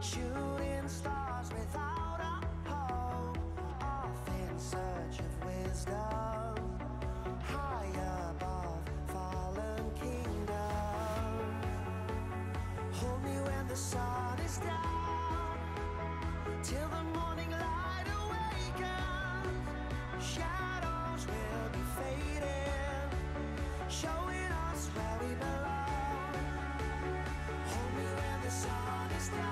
shooting stars without a hope, off in search of wisdom, high above fallen kingdom. Hold me when the sun is down, till the morning light awakens. Shadows will be fading, showing us where we belong. Hold me when the sun is down,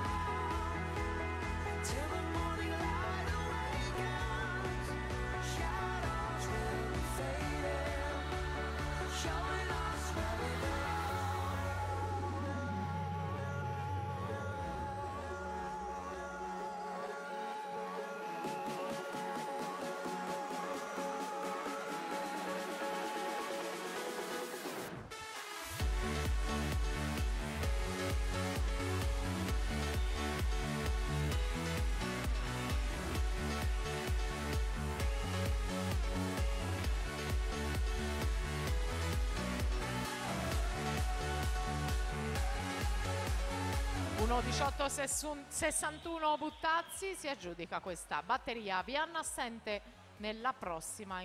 till the morning light awakens. Shadows will be fading, showing us where we belong. 1:18:61 Buttazzi si aggiudica questa batteria. Vianna assente nella prossima